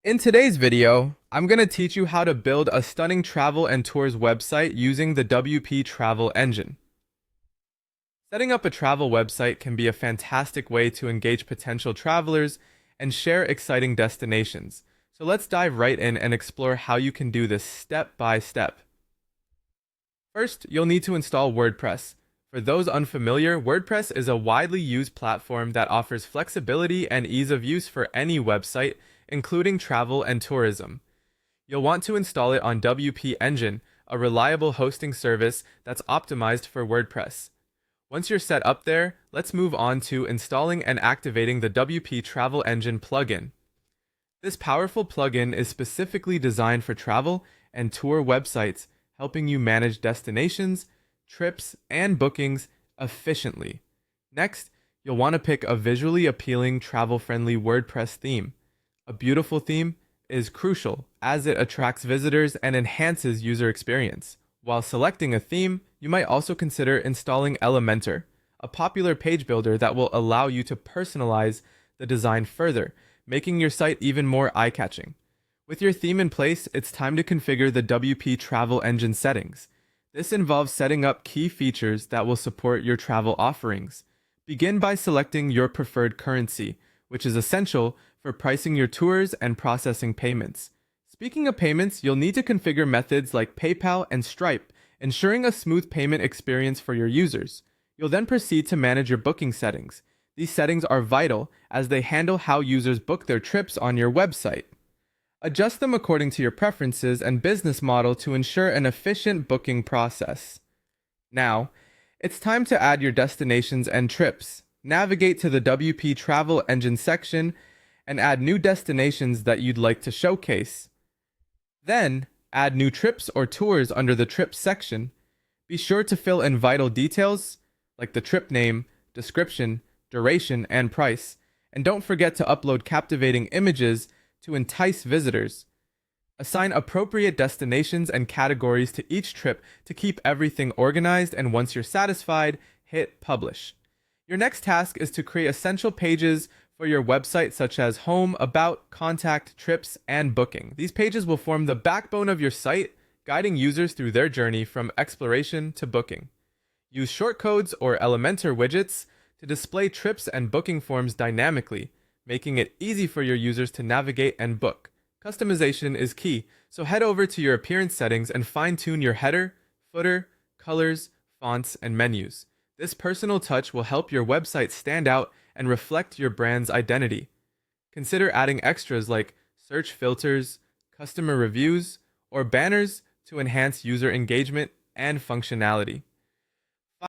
In today's video, I'm going to teach you how to build a stunning travel and tours website using the WP Travel Engine. Setting up a travel website can be a fantastic way to engage potential travelers and share exciting destinations. So let's dive right in and explore how you can do this step by step. First, you'll need to install WordPress. For those unfamiliar, WordPress is a widely used platform that offers flexibility and ease of use for any website, including travel and tourism. You'll want to install it on WP Engine, a reliable hosting service that's optimized for WordPress. Once you're set up there, let's move on to installing and activating the WP Travel Engine plugin. This powerful plugin is specifically designed for travel and tour websites, helping you manage destinations, trips, and bookings efficiently. Next, you'll want to pick a visually appealing, travel-friendly WordPress theme. A beautiful theme is crucial as it attracts visitors and enhances user experience. While selecting a theme, you might also consider installing Elementor, a popular page builder that will allow you to personalize the design further, making your site even more eye-catching. With your theme in place, it's time to configure the WP Travel Engine settings. This involves setting up key features that will support your travel offerings. Begin by selecting your preferred currency, which is essential for pricing your tours and processing payments. Speaking of payments, you'll need to configure methods like PayPal and Stripe, ensuring a smooth payment experience for your users. You'll then proceed to manage your booking settings. These settings are vital as they handle how users book their trips on your website. Adjust them according to your preferences and business model to ensure an efficient booking process. Now, it's time to add your destinations and trips. Navigate to the WP Travel Engine section and add new destinations that you'd like to showcase. Then, add new trips or tours under the Trips section. Be sure to fill in vital details like the trip name, description, duration, and price. And don't forget to upload captivating images to entice visitors. Assign appropriate destinations and categories to each trip to keep everything organized, and once you're satisfied, hit publish. Your next task is to create essential pages for your website such as home, about, contact, trips, and booking. These pages will form the backbone of your site, guiding users through their journey from exploration to booking. Use shortcodes or Elementor widgets to display trips and booking forms dynamically, making it easy for your users to navigate and book. Customization is key, so head over to your appearance settings and fine-tune your header, footer, colors, fonts, and menus. This personal touch will help your website stand out and reflect your brand's identity. Consider adding extras like search filters, customer reviews, or banners to enhance user engagement and functionality.